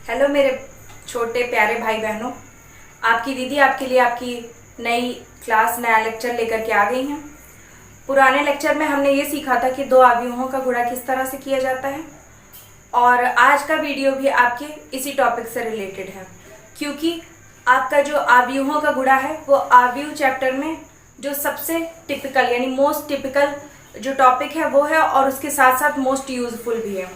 Hello मेरे छोटे प्यारे भाई बहनों, आपकी दीदी आपके लिए आपकी नई क्लास नया लेक्चर लेकर के आ गई हैं। पुराने लेक्चर में हमने ये सीखा था कि दो अवयवों का गुणा किस तरह से किया जाता है, और आज का वीडियो भी आपके इसी टॉपिक से रिलेटेड है, क्योंकि आपका जो अवयवों का गुणा है वो अवयव चैप्टर में जो सबसे टिपिकल यानी मोस्ट टिपिकल जो टॉपिक है वो है, और उसके साथ साथ मोस्ट यूजफुल भी है।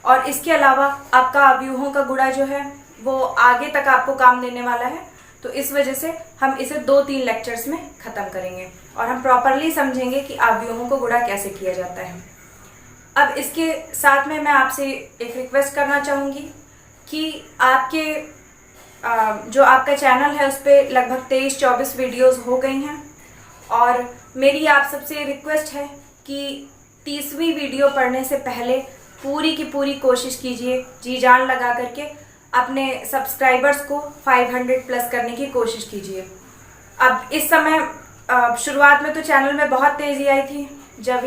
और इसके अलावा आपका अवयवों का गुणा जो है वो आगे तक आपको काम देने वाला है, तो इस वजह से हम इसे 2-3 लेक्चर्स में ख़त्म करेंगे और हम प्रॉपरली समझेंगे कि अवयवों को गुणा कैसे किया जाता है। अब इसके साथ में मैं आपसे एक रिक्वेस्ट करना चाहूँगी कि आपके जो आपका चैनल है उस पर लगभग 23-24 वीडियोज़ हो गई हैं, और मेरी आप सबसे रिक्वेस्ट है कि 30वीं वीडियो पढ़ने से पहले पूरी की पूरी कोशिश कीजिए, जी जान लगा करके अपने सब्सक्राइबर्स को 500 प्लस करने की कोशिश कीजिए। अब इस समय शुरुआत में तो चैनल में बहुत तेज़ी आई थी जब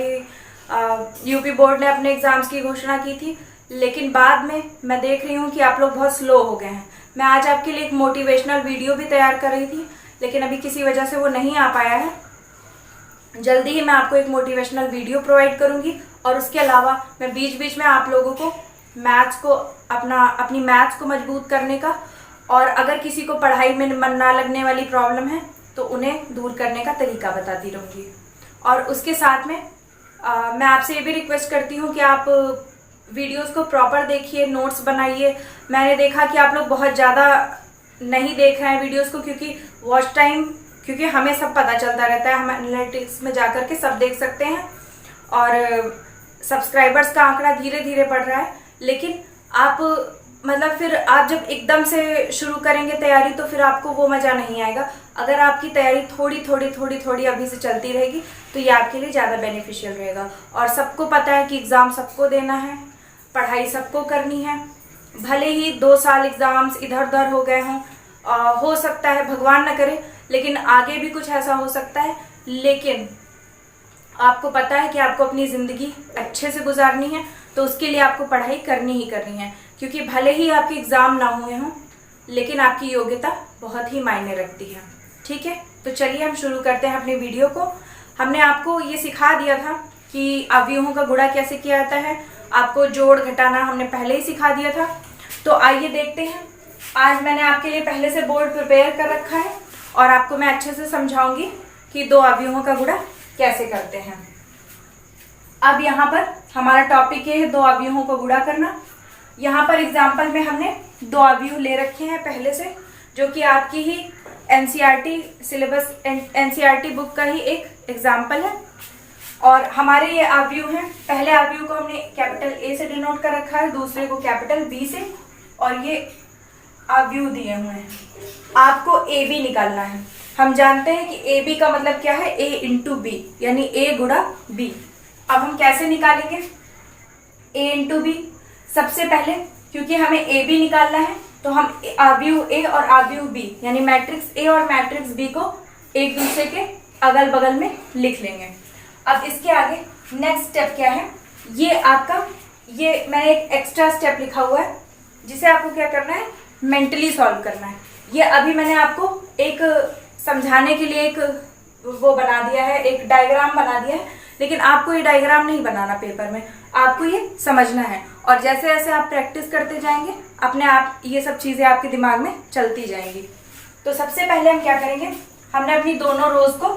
यूपी बोर्ड ने अपने एग्ज़ाम्स की घोषणा की थी, लेकिन बाद में मैं देख रही हूँ कि आप लोग बहुत स्लो हो गए हैं। मैं आज आपके लिए एक मोटिवेशनल वीडियो भी तैयार कर रही थी, लेकिन अभी किसी वजह से वो नहीं आ पाया है। जल्दी ही मैं आपको एक मोटिवेशनल वीडियो प्रोवाइड करूंगी, और उसके अलावा मैं बीच बीच में आप लोगों को मैथ्स को अपनी मैथ्स को मजबूत करने का, और अगर किसी को पढ़ाई में मन ना लगने वाली प्रॉब्लम है तो उन्हें दूर करने का तरीका बताती रहूँगी। और उसके साथ में मैं आपसे ये भी रिक्वेस्ट करती हूँ कि आप वीडियोस को प्रॉपर देखिए, नोट्स बनाइए। मैंने देखा कि आप लोग बहुत ज़्यादा नहीं देख रहे हैं वीडियोस को, क्योंकि हमें सब पता चलता रहता है, हम एनालिटिक्स में जाकर के सब देख सकते हैं, और सब्सक्राइबर्स का आंकड़ा धीरे धीरे बढ़ रहा है। लेकिन आप फिर आप जब एकदम से शुरू करेंगे तैयारी तो फिर आपको वो मज़ा नहीं आएगा। अगर आपकी तैयारी थोड़ी अभी से चलती रहेगी तो ये आपके लिए ज़्यादा बेनिफिशियल रहेगा। और सबको पता है कि एग्ज़ाम सबको देना है, पढ़ाई सबको करनी है, भले ही 2 साल एग्ज़ाम्स इधर उधर हो गए हों, हो सकता है भगवान न करे लेकिन आगे भी कुछ ऐसा हो सकता है, लेकिन आपको पता है कि आपको अपनी ज़िंदगी अच्छे से गुजारनी है, तो उसके लिए आपको पढ़ाई करनी ही करनी है। क्योंकि भले ही आपके एग्ज़ाम ना हुए हों, लेकिन आपकी योग्यता बहुत ही मायने रखती है। ठीक है, तो चलिए हम शुरू करते हैं अपने वीडियो को। हमने आपको ये सिखा दिया था कि अवयवों का गुणा कैसे किया जाता है, आपको जोड़ घटाना हमने पहले ही सिखा दिया था। तो आइए देखते हैं। आज मैंने आपके लिए पहले से बोर्ड प्रिपेयर कर रखा है, और आपको मैं अच्छे से समझाऊंगी कि दो अवयवों का गुणा कैसे करते हैं। अब यहाँ पर हमारा टॉपिक है दो अवयवों को गुणा करना। यहाँ पर एग्जाम्पल में हमने दो अवयव ले रखे हैं पहले से, जो कि आपकी ही एनसीईआरटी सिलेबस एनसीईआरटी बुक का ही एक एग्जाम्पल है। और हमारे ये अवयव हैं, पहले अवयव को हमने कैपिटल ए से डिनोट कर रखा है, दूसरे को कैपिटल बी से, और ये अवयव दिए हुए हैं। आपको ए बी निकालना है। हम जानते हैं कि ए बी का मतलब क्या है, ए इंटू बी, यानी ए गुणा बी। अब हम कैसे निकालेंगे ए इंटू बी? सबसे पहले क्योंकि हमें ए बी निकालना है तो हम अवयव ए और अवयव बी यानी मैट्रिक्स ए और मैट्रिक्स बी को एक दूसरे के अगल बगल में लिख लेंगे। अब इसके आगे नेक्स्ट स्टेप क्या है, ये मैंने एक एक्स्ट्रा स्टेप लिखा हुआ है जिसे आपको क्या करना है, मेंटली सॉल्व करना है। ये अभी मैंने आपको एक समझाने के लिए एक वो बना दिया है, एक डायग्राम बना दिया है, लेकिन आपको ये डायग्राम नहीं बनाना पेपर में, आपको ये समझना है। और जैसे जैसे आप प्रैक्टिस करते जाएंगे अपने आप ये सब चीज़ें आपके दिमाग में चलती जाएंगी। तो सबसे पहले हम क्या करेंगे, हमने अपनी दोनों रोज को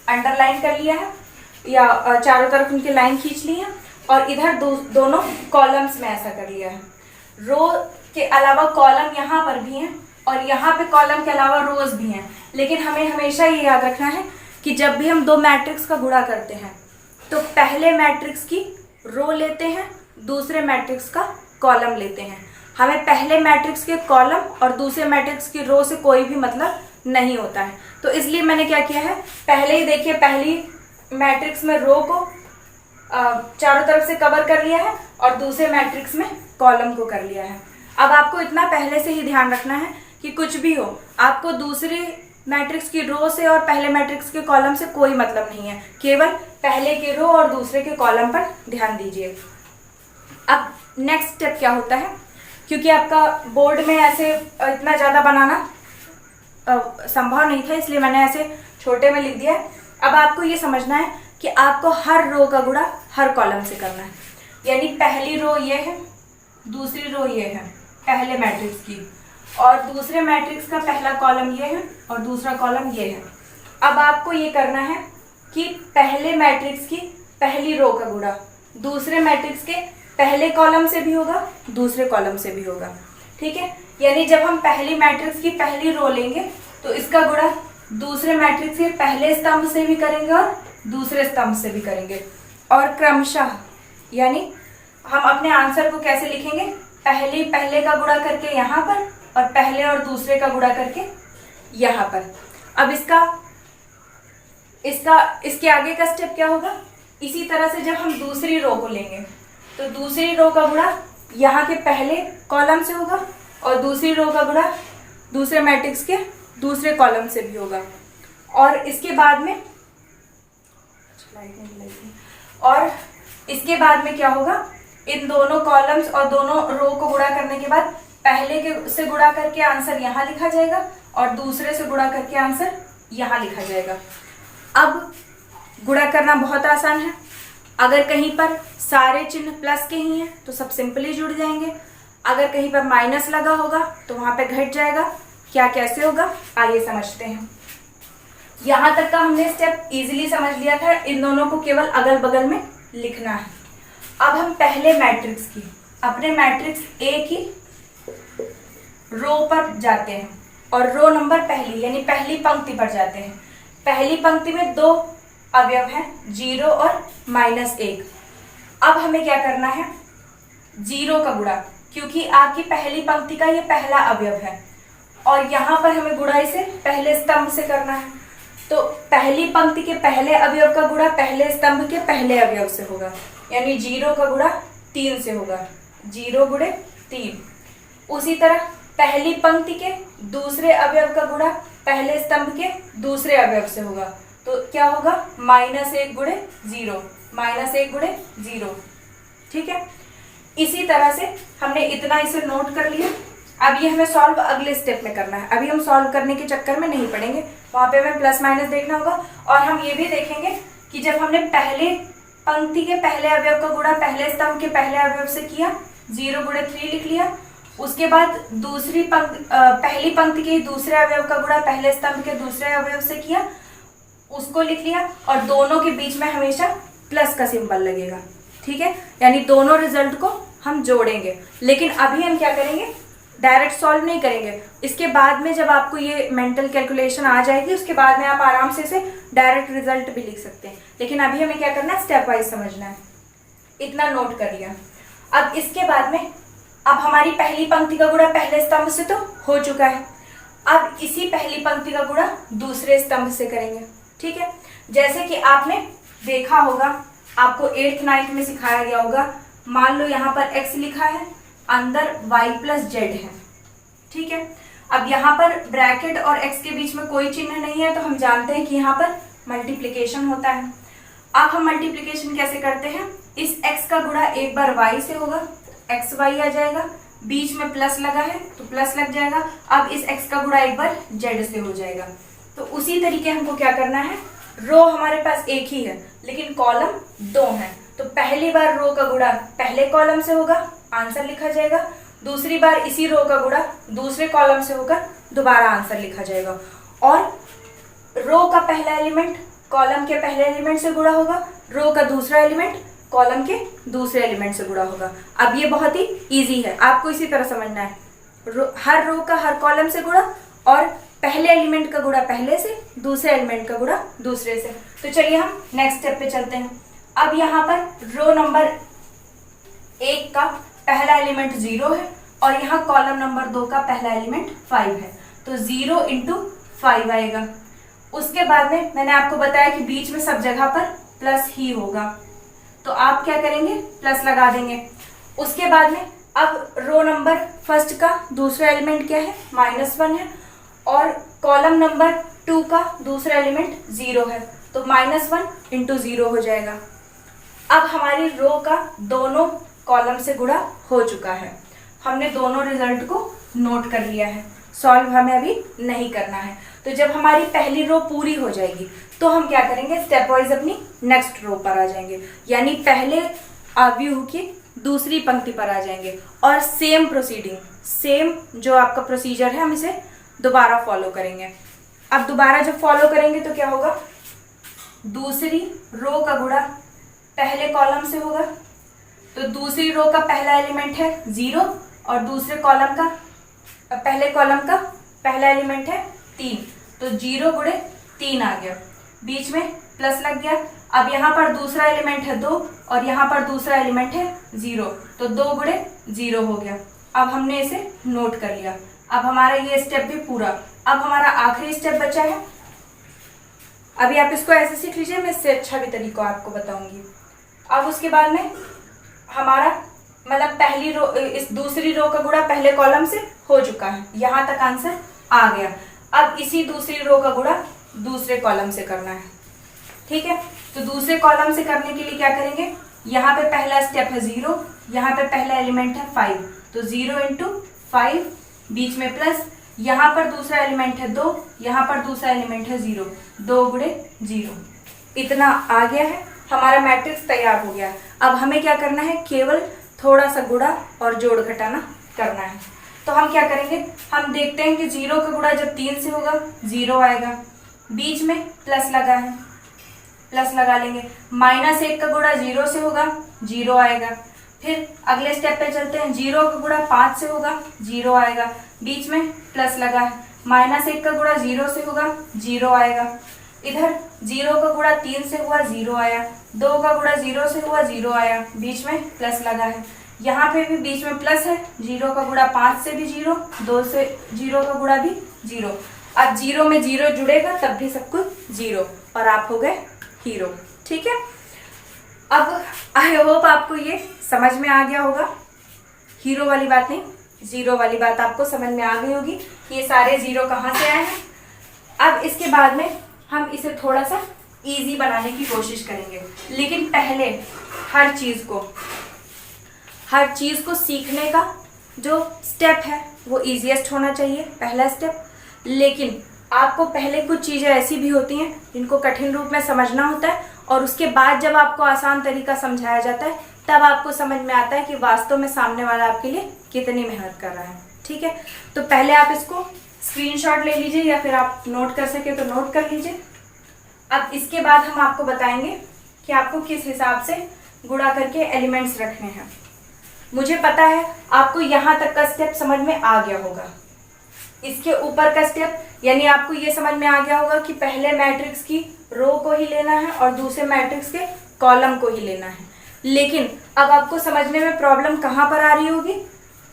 अंडरलाइन कर लिया है, या चारों तरफ उनकी लाइन खींच ली है, और इधर दोनों कॉलम्स में ऐसा कर लिया है। रो के अलावा कॉलम यहाँ पर भी हैं, और यहाँ पे कॉलम के अलावा रोज भी हैं। लेकिन हमें हमेशा ये याद रखना है कि जब भी हम दो मैट्रिक्स का गुणा करते हैं तो पहले मैट्रिक्स की रो लेते हैं, दूसरे मैट्रिक्स का कॉलम लेते हैं। हमें पहले मैट्रिक्स के कॉलम और दूसरे मैट्रिक्स की रो से कोई भी मतलब नहीं होता है। तो इसलिए मैंने क्या किया है, पहले ही देखिए, पहली मैट्रिक्स में रो को चारों तरफ से कवर कर लिया है, और दूसरे मैट्रिक्स में कॉलम को कर लिया है। अब आपको इतना पहले से ही ध्यान रखना है कि कुछ भी हो, आपको दूसरे मैट्रिक्स की रो से और पहले मैट्रिक्स के कॉलम से कोई मतलब नहीं है, केवल पहले के रो और दूसरे के कॉलम पर ध्यान दीजिए। अब नेक्स्ट स्टेप क्या होता है, क्योंकि आपका बोर्ड में ऐसे इतना ज़्यादा बनाना संभव नहीं था, इसलिए मैंने ऐसे छोटे में लिख दिया। अब आपको ये समझना है कि आपको हर रो का गुणा हर कॉलम से करना है। यानी पहली रो ये है, दूसरी रो ये है पहले मैट्रिक्स की, और दूसरे मैट्रिक्स का पहला कॉलम ये है और दूसरा कॉलम ये है। अब आपको ये करना है कि पहले मैट्रिक्स की पहली रो का गुणा दूसरे मैट्रिक्स के पहले कॉलम से भी होगा, दूसरे कॉलम से भी होगा। ठीक है, यानी जब हम पहली मैट्रिक्स की पहली रो लेंगे तो इसका गुणा दूसरे मैट्रिक्स के पहले स्तंभ से भी करेंगे और दूसरे स्तंभ से भी करेंगे, और क्रमशः यानी हम अपने आंसर को कैसे लिखेंगे, पहले का गुणा करके यहाँ पर और पहले और दूसरे का गुणा करके यहाँ पर। अब इसके आगे का स्टेप क्या होगा, इसी तरह से जब हम दूसरी रो को लेंगे तो दूसरी रो का गुणा यहाँ के पहले कॉलम से होगा और दूसरी रो का गुणा दूसरे मैट्रिक्स के दूसरे कॉलम से भी होगा। और इसके बाद में क्या होगा, इन दोनों कॉलम्स और दोनों रो को गुणा करने के बाद पहले के से गुणा करके आंसर यहाँ लिखा जाएगा और दूसरे से गुणा करके आंसर यहाँ लिखा जाएगा। अब गुणा करना बहुत आसान है। अगर कहीं पर सारे चिन्ह प्लस के ही हैं तो सब सिंपली जुड़ जाएंगे, अगर कहीं पर माइनस लगा होगा तो वहां पे घट जाएगा। क्या कैसे होगा आइए समझते हैं। यहाँ तक का हमने स्टेप इजीली समझ लिया था, इन दोनों को केवल अगल बगल में लिखना है। अब हम पहले मैट्रिक्स की अपने मैट्रिक्स ए की रो पर जाते हैं और रो नंबर पहली यानी पहली पंक्ति पर जाते हैं। पहली पंक्ति में दो अवयव हैं, 0 और -1। अब हमें क्या करना है, 0 का गुणा, क्योंकि आपकी पहली पंक्ति का ये पहला अवयव है और यहाँ पर हमें गुणा इसे पहले स्तंभ से करना है। तो पहली पंक्ति के पहले अवयव का गुणा पहले स्तंभ के पहले अवयव से होगा, यानी 0 का गुणा 3 से होगा, 0 गुणे 3। उसी तरह पहली पंक्ति के दूसरे अवयव का गुणा पहले स्तंभ के दूसरे अवयव से होगा, तो क्या होगा, -1 गुणे 0, -1 गुणे 0। ठीक है, इसी तरह से हमने इतना इसे नोट कर लिया। अब ये हमें सॉल्व अगले स्टेप में करना है। अभी हम सॉल्व करने के चक्कर में नहीं पड़ेंगे, वहां पे हमें प्लस माइनस देखना होगा। और हम ये भी देखेंगे कि जब हमने पहले पंक्ति के पहले अवयव का गुणा पहले स्तंभ के पहले अवयव से किया, 0 गुणे 3 लिख लिया। उसके बाद पहली पंक्ति के दूसरे अवयव का गुणा पहले स्तंभ के दूसरे अवयव से किया, उसको लिख लिया। और दोनों के बीच में हमेशा प्लस का सिंबल लगेगा। ठीक है, यानी दोनों रिजल्ट को हम जोड़ेंगे। लेकिन अभी हम क्या करेंगे, डायरेक्ट सॉल्व नहीं करेंगे। इसके बाद में जब आपको ये मेंटल कैलकुलेशन आ जाएगी उसके बाद में आप आराम से इसे डायरेक्ट रिजल्ट भी लिख सकते हैं। लेकिन अभी हमें क्या करना है, स्टेप वाइज समझना है। इतना नोट कर लिया। अब इसके बाद में अब हमारी पहली पंक्ति का गुणा पहले स्तंभ से तो हो चुका है, अब इसी पहली पंक्ति का गुणा दूसरे स्तंभ से करेंगे। ठीक है, जैसे कि आपने देखा होगा, आपको 8th 9th में सिखाया गया होगा। मान लो यहाँ पर x लिखा है, अंदर y + z है। ठीक है, अब यहाँ पर ब्रैकेट और x के बीच में कोई चिन्ह नहीं है तो हम जानते हैं कि यहाँ पर मल्टीप्लिकेशन होता है। अब हम मल्टीप्लिकेशन कैसे करते हैं, इस x का गुणा एक बार y से होगा, xy आ जाएगा, बीच में प्लस लगा है तो प्लस लग जाएगा। अब इस x का गुणा एक बार z से हो जाएगा। तो उसी तरीके हमको क्या करना है, रो हमारे पास एक ही है लेकिन कॉलम 2 हैं, तो पहली बार रो का गुणा पहले कॉलम से होगा, आंसर लिखा जाएगा। दूसरी बार इसी रो का गुणा दूसरे कॉलम से होकर दोबारा आंसर लिखा जाएगा। और रो का पहला एलिमेंट कॉलम के पहले एलिमेंट से गुणा होगा, रो का दूसरा एलिमेंट कॉलम के दूसरे एलिमेंट से गुणा होगा। अब ये बहुत ही इजी है, आपको इसी तरह समझना है। हर रो का हर कॉलम से गुणा और पहले एलिमेंट का गुणा पहले से, दूसरे एलिमेंट का गुणा दूसरे से। तो चलिए हम नेक्स्ट स्टेप पे चलते हैं। अब यहाँ पर रो नंबर 1 का पहला एलिमेंट 0 है और यहाँ कॉलम नंबर 2 का पहला एलिमेंट 5 है, तो 0 × 5 आएगा। उसके बाद में मैंने आपको बताया कि बीच में सब जगह पर प्लस ही होगा, तो आप क्या करेंगे, प्लस लगा देंगे। उसके बाद में अब रो नंबर फर्स्ट का दूसरा एलिमेंट क्या है, -1 है और कॉलम नंबर 2 का दूसरा एलिमेंट 0 है, तो -1 × 0 हो जाएगा। अब हमारी रो का दोनों कॉलम से गुणा हो चुका है। हमने दोनों रिजल्ट को नोट कर लिया है, सॉल्व हमें अभी नहीं करना है। तो जब हमारी पहली रो पूरी हो जाएगी तो हम क्या करेंगे, स्टेप वाइज अपनी नेक्स्ट रो पर आ जाएंगे, यानी पहले आव्यूह की दूसरी पंक्ति पर आ जाएंगे और सेम प्रोसीडिंग, सेम जो आपका प्रोसीजर है हम इसे दोबारा फॉलो करेंगे। अब दोबारा जब फॉलो करेंगे तो क्या होगा, दूसरी रो का गुणा पहले कॉलम से होगा, तो दूसरी रो का पहला एलिमेंट है 0 और दूसरे कॉलम का पहले कॉलम का पहला एलिमेंट है 3, तो 0 गुणे 3 आ गया, बीच में प्लस लग गया। अब यहाँ पर दूसरा एलिमेंट है 2 और यहाँ पर दूसरा एलिमेंट है 0, तो 2 गुणे 0 हो गया। अब हमने इसे नोट कर लिया। अब हमारा ये स्टेप भी पूरा। अब हमारा आखिरी स्टेप बचा है। अभी आप इसको ऐसे सीख लीजिए, मैं इससे अच्छा भी तरीका आपको बताऊंगी। अब उसके बाद में हमारा मतलब पहली रो, इस दूसरी रो का गुणा पहले कॉलम से हो चुका है, यहाँ तक आंसर आ गया। अब इसी दूसरी रो का गुणा दूसरे कॉलम से करना है, ठीक है। तो दूसरे कॉलम से करने के लिए क्या करेंगे, यहाँ पे पहला स्टेप है 0, यहाँ पे पहला एलिमेंट है 5, तो 0 इंटू 5, बीच में प्लस, यहाँ पर दूसरा एलिमेंट है 2, यहाँ पर दूसरा एलिमेंट है 0, 2 गुणे 0, इतना आ गया है। हमारा मैट्रिक्स तैयार हो गया। अब हमें क्या करना है, केवल थोड़ा सा गुणा और जोड़ घटाना करना है। तो हम क्या करेंगे, हम देखते हैं कि 0 का गुणा जब 3 से होगा 0 आएगा, बीच में प्लस लगा है, प्लस लगा लेंगे। -1 का गुणा 0 से होगा 0 आएगा। फिर अगले स्टेप पे चलते हैं, 0 का गुणा 5 से होगा 0 आएगा, बीच में प्लस लगा है। -1 का गुणा 0 से होगा 0 आएगा। इधर 0 का गुणा 3 से हुआ 0 आया, 2 का गुणा 0 से हुआ 0 आया, बीच में प्लस लगा है। यहाँ पे भी बीच में प्लस है, 0 का गुणा 5 से भी 0, 2 से 0 का गुणा भी 0। अब 0 में 0 जुड़ेगा तब भी सब कुछ 0 और आप हो गए हीरो, ठीक है। अब आई होप आपको ये समझ में आ गया होगा, हीरो वाली बात नहीं, 0 वाली बात आपको समझ में आ गई होगी, ये सारे 0 कहाँ से आए हैं। अब इसके बाद में हम इसे थोड़ा सा इजी बनाने की कोशिश करेंगे, लेकिन पहले हर चीज को सीखने का जो स्टेप है वो इजीएस्ट होना चाहिए, पहला स्टेप। लेकिन आपको पहले कुछ चीजें ऐसी भी होती हैं जिनको कठिन रूप में समझना होता है, और उसके बाद जब आपको आसान तरीका समझाया जाता है तब आपको समझ में आता है कि वास्तव में सामने वाला आपके लिए कितनी मेहनत कर रहा है, ठीक है। तो पहले आप इसको स्क्रीनशॉट ले लीजिए या फिर आप नोट कर सके तो नोट कर लीजिए। अब इसके बाद हम आपको बताएंगे कि आपको किस हिसाब से गुणा करके एलिमेंट्स रखने हैं। मुझे पता है आपको यहाँ तक का स्टेप समझ में आ गया होगा। इसके ऊपर का स्टेप यानी आपको ये समझ में आ गया होगा कि पहले मैट्रिक्स की रो को ही लेना है और दूसरे मैट्रिक्स के कॉलम को ही लेना है। लेकिन अब आपको समझने में प्रॉब्लम कहाँ पर आ रही होगी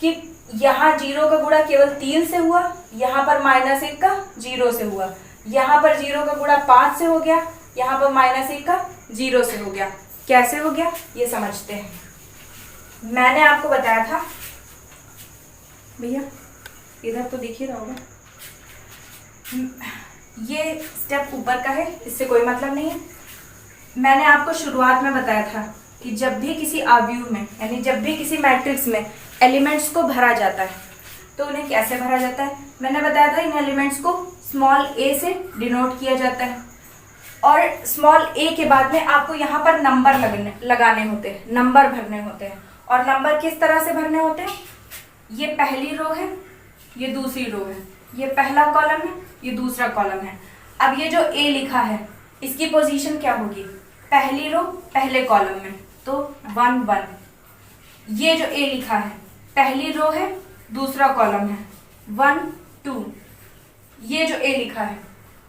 कि यहाँ 0 का गुणा केवल 3 से हुआ, यहाँ पर -1 का 0 से हुआ, यहाँ पर 0 का गुणा 5 से हो गया, यहाँ पर -1 का 0 से हो गया। कैसे हो गया ये समझते हैं। मैंने आपको बताया था, भैया इधर तो दिख ही रहा होगा, ये स्टेप ऊपर का है, इससे कोई मतलब नहीं है। मैंने आपको शुरुआत में बताया था कि जब भी किसी आव्यूह में यानी जब भी किसी मैट्रिक्स में एलिमेंट्स को भरा जाता है तो उन्हें कैसे भरा जाता है। मैंने बताया था इन एलिमेंट्स को स्मॉल a से डिनोट किया जाता है, और स्मॉल a के बाद में आपको यहाँ पर नंबर लगाने होते हैं, नंबर भरने होते हैं। और नंबर किस तरह से भरने होते हैं, ये पहली रो है, ये दूसरी रो है, ये पहला कॉलम है, ये दूसरा कॉलम है। अब ये जो a लिखा है इसकी पोजीशन क्या होगी, पहली रो पहले कॉलम में, तो 1 1। ये जो a लिखा है पहली रो है दूसरा कॉलम है, 1 2। ये जो a लिखा है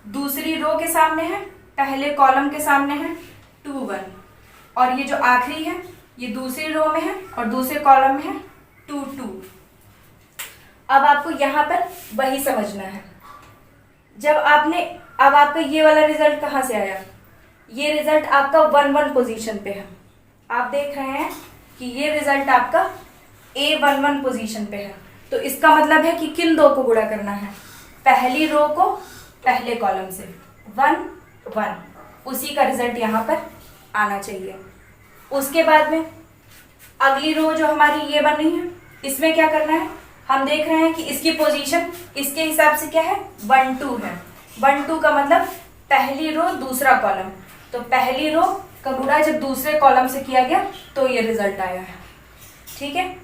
दूसरी रो के सामने है पहले कॉलम के सामने है 2 1। और ये जो आखिरी है ये दूसरी रो में है और दूसरे कॉलम में है 2 2। अब आपको यहाँ पर वही समझना है। अब आपका ये वाला रिजल्ट कहाँ से आया, ये रिजल्ट आपका 1 1 पोजीशन पे है। आप देख रहे हैं कि ये रिजल्ट आपका A 1 1 पोजीशन पे है, तो इसका मतलब है कि किन दो को गुणा करना है, पहली रो को पहले कॉलम से 1 1, उसी का रिजल्ट यहाँ पर आना चाहिए। उसके बाद में अगली रो जो हमारी ये बनी है इसमें क्या करना है, हम देख रहे हैं कि इसकी पोजीशन इसके हिसाब से क्या है, 1 2 है। 1 2 का मतलब पहली रो दूसरा कॉलम, तो पहली रो का गुणा जब दूसरे कॉलम से किया गया तो ये रिजल्ट आया है। ठीक है,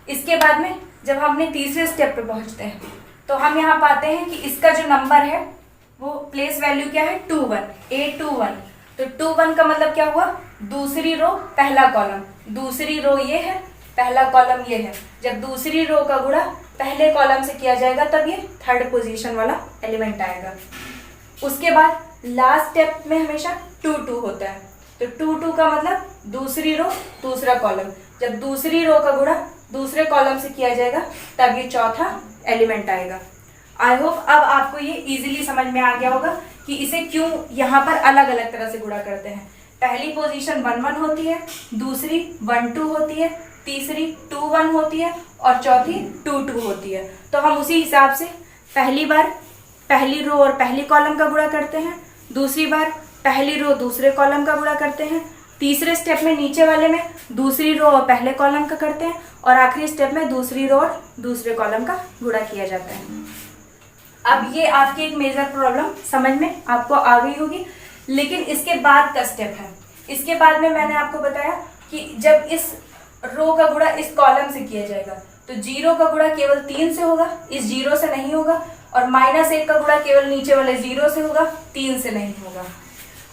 इसके बाद में जब हमने तीसरे स्टेप पे पहुंचते हैं तो हम यहाँ पाते हैं कि इसका जो नंबर है वो प्लेस वैल्यू क्या है, 2 1, A21। तो 2 1 का मतलब क्या हुआ, दूसरी रो पहला कॉलम, दूसरी रो ये है, पहला कॉलम ये है। जब दूसरी रो का गुणा पहले कॉलम से किया जाएगा तब ये थर्ड पोजीशन वाला एलिमेंट आएगा। उसके बाद लास्ट स्टेप में हमेशा 2 2 होता है, तो 2 2 का मतलब दूसरी रो दूसरा कॉलम, जब दूसरी रो का गुणा दूसरे कॉलम से किया जाएगा तब ये चौथा एलिमेंट आएगा। आई होप अब आपको ये इजीली समझ में आ गया होगा कि इसे क्यों यहाँ पर अलग अलग तरह से गुणा करते हैं। पहली पोजीशन 1 1 होती है, दूसरी 1 2 होती है, तीसरी 2 1 होती है और चौथी 2 2 होती है। तो हम उसी हिसाब से पहली बार पहली रो और पहली कॉलम का गुणा करते हैं, दूसरी बार पहली रो दूसरे कॉलम का गुणा करते हैं, तीसरे स्टेप में नीचे वाले में दूसरी रो और पहले कॉलम का करते हैं और आखिरी स्टेप में दूसरी रो और दूसरे कॉलम का गुणा किया जाता है। अब ये आपकी एक मेजर प्रॉब्लम समझ में आपको आ गई होगी, लेकिन इसके बाद का स्टेप है। इसके बाद में मैंने आपको बताया कि जब इस रो का गुणा इस कॉलम से किया जाएगा तो 0 का गुणा केवल 3 से होगा, इस 0 से नहीं होगा, और -1 का गुणा केवल नीचे वाले 0 से होगा, 3 से नहीं होगा।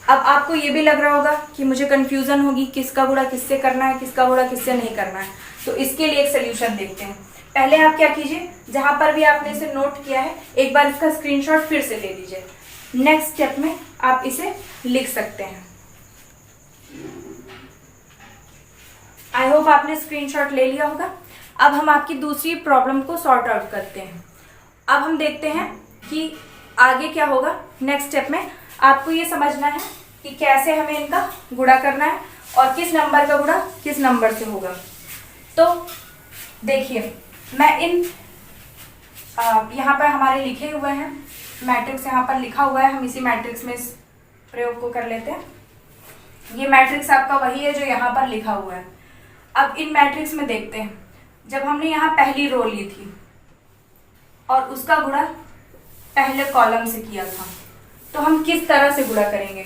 अब आपको ये भी लग रहा होगा कि मुझे कंफ्यूजन होगी किसका गुणा किससे करना है, किसका गुणा किससे नहीं करना है। तो इसके लिए एक सोल्यूशन देखते हैं। पहले आप क्या कीजिए, जहां पर भी आपने इसे नोट किया है एक बार इसका स्क्रीनशॉट फिर से ले लीजिए। नेक्स्ट स्टेप में आप इसे लिख सकते हैं। आई होप आपने स्क्रीनशॉट ले लिया होगा। अब हम आपकी दूसरी प्रॉब्लम को सॉर्ट आउट करते हैं। अब हम देखते हैं कि आगे क्या होगा। नेक्स्ट स्टेप में आपको ये समझना है कि कैसे हमें इनका गुणा करना है और किस नंबर का गुणा किस नंबर से होगा। तो देखिए, मैं इन यहाँ पर हमारे लिखे हुए हैं मैट्रिक्स, यहाँ पर लिखा हुआ है, हम इसी मैट्रिक्स में इस प्रयोग को कर लेते हैं। ये मैट्रिक्स आपका वही है जो यहाँ पर लिखा हुआ है। अब इन मैट्रिक्स में देखते हैं, जब हमने यहाँ पहली रो ली थी और उसका गुणा पहले कॉलम से किया था तो हम किस तरह से गुणा करेंगे।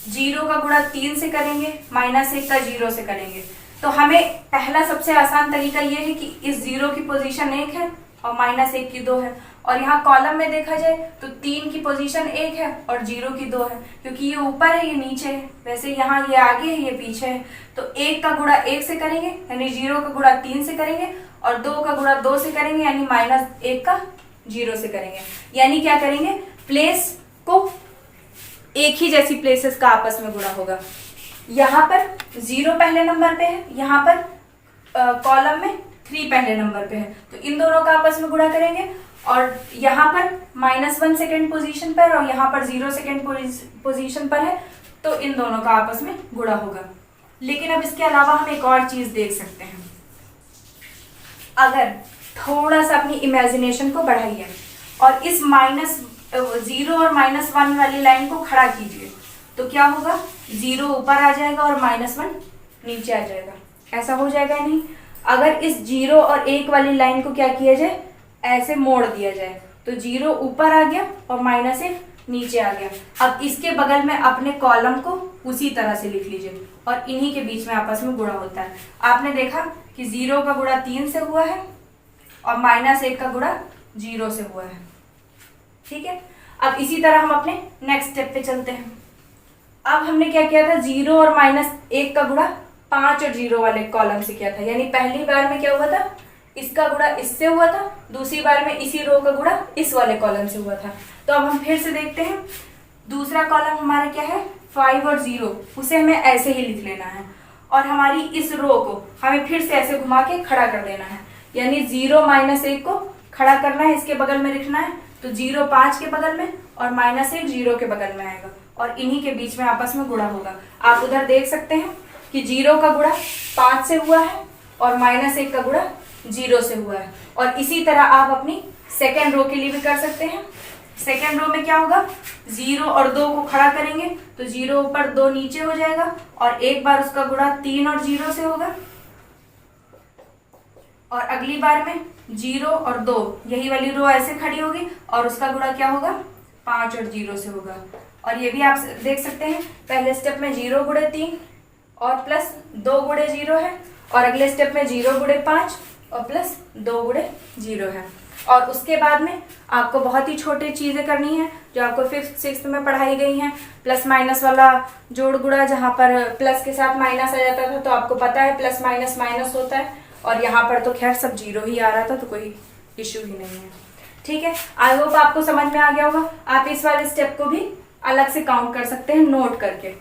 0 का गुणा 3 से करेंगे, -1 का 0 से करेंगे। तो हमें पहला सबसे आसान तरीका ये है कि इस 0 की पोजीशन 1 है और -1 की 2 है, और यहाँ कॉलम में देखा जाए तो 3 की पोजीशन 1 है और 0 की 2 है, क्योंकि ये ऊपर है ये नीचे है, वैसे यहाँ ये आगे है ये पीछे है। तो 1 का गुणा 1 से करेंगे यानी 0 का गुणा 3 से करेंगे, और 2 का गुणा 2 से करेंगे यानी -1 का 0 से करेंगे। यानी क्या करेंगे, प्लेस को एक ही जैसी प्लेसेस का आपस में गुणा होगा। यहाँ पर 0 पहले नंबर पे है, यहाँ पर कॉलम में 3 पहले नंबर पे है, तो इन दोनों का आपस में गुणा करेंगे। और यहाँ पर -1 सेकेंड पोजीशन पर और यहाँ पर 0 सेकेंड पोजीशन पर है, तो इन दोनों का आपस में गुणा होगा। लेकिन अब इसके अलावा हम एक और चीज देख सकते हैं। अगर थोड़ा सा अपनी इमेजिनेशन को बढ़ाइए और इस -0 और -1 वाली लाइन को खड़ा कीजिए, तो क्या होगा, 0 ऊपर आ जाएगा और -1 नीचे आ जाएगा। ऐसा हो जाएगा नहीं। अगर इस 0 और 1 वाली लाइन को क्या किया जाए, ऐसे मोड़ दिया जाए, तो 0 ऊपर आ गया और -1 नीचे आ गया। अब इसके बगल में अपने कॉलम को उसी तरह से लिख लीजिए और इन्हीं के बीच में आपस में गुणा होता है। आपने देखा कि 0 का गुणा 3 से हुआ है और -1 का गुणा 0 से हुआ है। ठीक है, अब इसी तरह हम अपने नेक्स्ट स्टेप पे चलते हैं। अब हमने क्या किया था, 0 और -1 का गुणा 5 और 0 वाले कॉलम से किया था। यानी पहली बार में क्या हुआ था, इसका गुणा इससे हुआ था, दूसरी बार में इसी रो का गुणा इस वाले कॉलम से हुआ था। तो अब हम फिर से देखते हैं, दूसरा कॉलम हमारा क्या है, 5 और 0, उसे हमें ऐसे ही लिख लेना है और हमारी इस रो को हमें फिर से ऐसे घुमा के खड़ा कर देना है। यानी 0 -1 को खड़ा करना है, इसके बगल में लिखना है, तो 0 5 के बगल में और -1 0 के बगल में आएगा और इन्हीं के बीच में आपस में गुणा होगा। आप उधर देख सकते हैं कि 0 का गुणा 5 से हुआ है और -1 का गुणा 0 से हुआ है। और इसी तरह आप अपनी सेकेंड रो के लिए भी कर सकते हैं। सेकेंड रो में क्या होगा, 0 और 2 को खड़ा करेंगे तो 0 ऊपर 2 नीचे हो जाएगा और एक बार उसका गुणा 3 और 0 से होगा। और अगली बार में 0 और 2, यही वाली रो ऐसे खड़ी होगी और उसका गुणा क्या होगा, 5 और 0 से होगा। और ये भी आप देख सकते हैं, पहले स्टेप में 0 गुणे 3 और प्लस 2 गुणे 0 है, और अगले स्टेप में 0 गुणे 5 और प्लस 2 गुणे 0 है। और उसके बाद में आपको बहुत ही छोटी चीज़ें करनी है जो आपको 5th 6th में पढ़ाई गई हैं। प्लस माइनस वाला जोड़ गुणा, जहाँ पर प्लस के साथ माइनस आ जाता था, तो आपको पता है प्लस माइनस माइनस होता है, और यहाँ पर तो खैर सब 0 ही आ रहा था, तो कोई इशू ही नहीं है। ठीक है, आई होप आपको समझ में आ गया होगा। आप इस वाले स्टेप को भी अलग से काउंट कर सकते हैं नोट करके।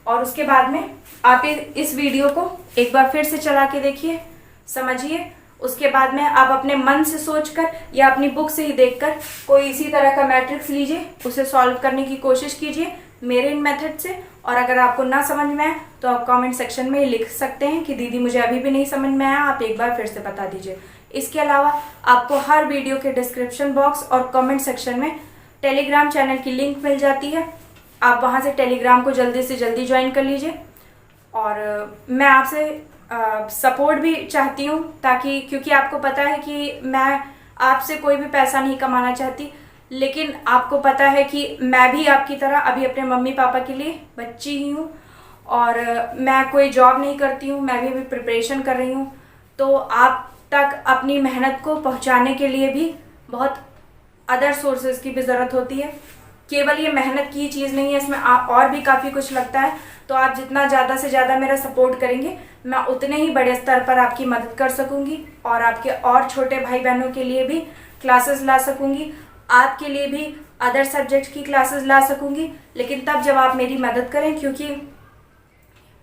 और उसके बाद में आप इस वीडियो को एक बार फिर से चला के देखिए, समझिए। उसके बाद में आप अपने मन से सोचकर या अपनी बुक से ही देखकर कोई इसी तरह का मैट्रिक्स लीजिए, उसे सॉल्व करने की कोशिश कीजिए मेरे इन मेथड से। और अगर आपको ना समझ में आए तो आप कमेंट सेक्शन में लिख सकते हैं कि दीदी मुझे अभी भी नहीं समझ में आया, आप एक बार फिर से बता दीजिए। इसके अलावा आपको हर वीडियो के डिस्क्रिप्शन बॉक्स और कमेंट सेक्शन में टेलीग्राम चैनल की लिंक मिल जाती है, आप वहाँ से टेलीग्राम को जल्दी से जल्दी ज्वाइन कर लीजिए। और मैं आपसे सपोर्ट भी चाहती हूँ, ताकि क्योंकि आपको पता है कि मैं आपसे कोई भी पैसा नहीं कमाना चाहती, लेकिन आपको पता है कि मैं भी आपकी तरह अभी अपने मम्मी पापा के लिए बच्ची ही हूँ, और मैं कोई जॉब नहीं करती हूँ, मैं भी अभी प्रिपरेशन कर रही हूँ। तो आप तक अपनी मेहनत को पहुँचाने के लिए भी बहुत अदर सोर्सेज की भी ज़रूरत होती है। केवल ये मेहनत की चीज़ नहीं है, इसमें और भी काफ़ी कुछ लगता है। तो आप जितना ज़्यादा से ज़्यादा मेरा सपोर्ट करेंगे, मैं उतने ही बड़े स्तर पर आपकी मदद कर सकूंगी, और आपके और छोटे भाई बहनों के लिए भी क्लासेस ला सकूंगी, आपके लिए भी अदर सब्जेक्ट की क्लासेस ला सकूंगी। लेकिन तब जब आप मेरी मदद करें, क्योंकि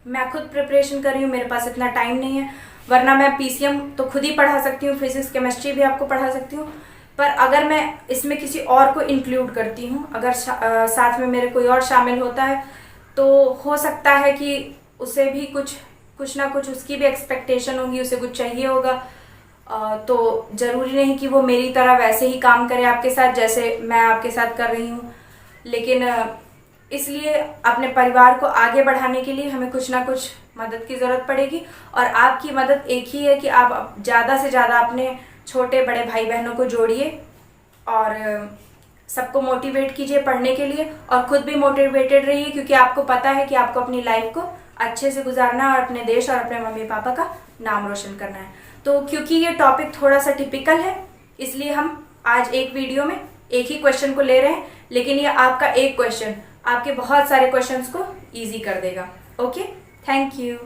मैं खुद प्रिपरेशन कर रही हूँ, मेरे पास इतना टाइम नहीं है। वरना मैं PCM तो खुद ही पढ़ा सकती हूँ, फिजिक्स केमिस्ट्री भी आपको पढ़ा सकती हूँ, पर अगर मैं इसमें किसी और को इंक्लूड करती हूँ, अगर साथ में मेरे कोई और शामिल होता है, तो हो सकता है कि उसे भी कुछ ना कुछ उसकी भी एक्सपेक्टेशन होगी, उसे कुछ चाहिए होगा। तो ज़रूरी नहीं कि वो मेरी तरह वैसे ही काम करे आपके साथ जैसे मैं आपके साथ कर रही हूँ। लेकिन इसलिए अपने परिवार को आगे बढ़ाने के लिए हमें कुछ ना कुछ मदद की ज़रूरत पड़ेगी, और आपकी मदद एक ही है कि आप ज़्यादा से ज़्यादा अपने छोटे बड़े भाई बहनों को जोड़िए और सबको मोटिवेट कीजिए पढ़ने के लिए, और खुद भी मोटिवेटेड रहिए, क्योंकि आपको पता है कि आपको अपनी लाइफ को अच्छे से गुजारना है और अपने देश और अपने मम्मी पापा का नाम रोशन करना है। तो क्योंकि ये टॉपिक थोड़ा सा टिपिकल है, इसलिए हम आज एक वीडियो में एक ही क्वेश्चन को ले रहे हैं, लेकिन ये आपका एक क्वेश्चन आपके बहुत सारे क्वेश्चंस को ईजी कर देगा। Okay, thank you.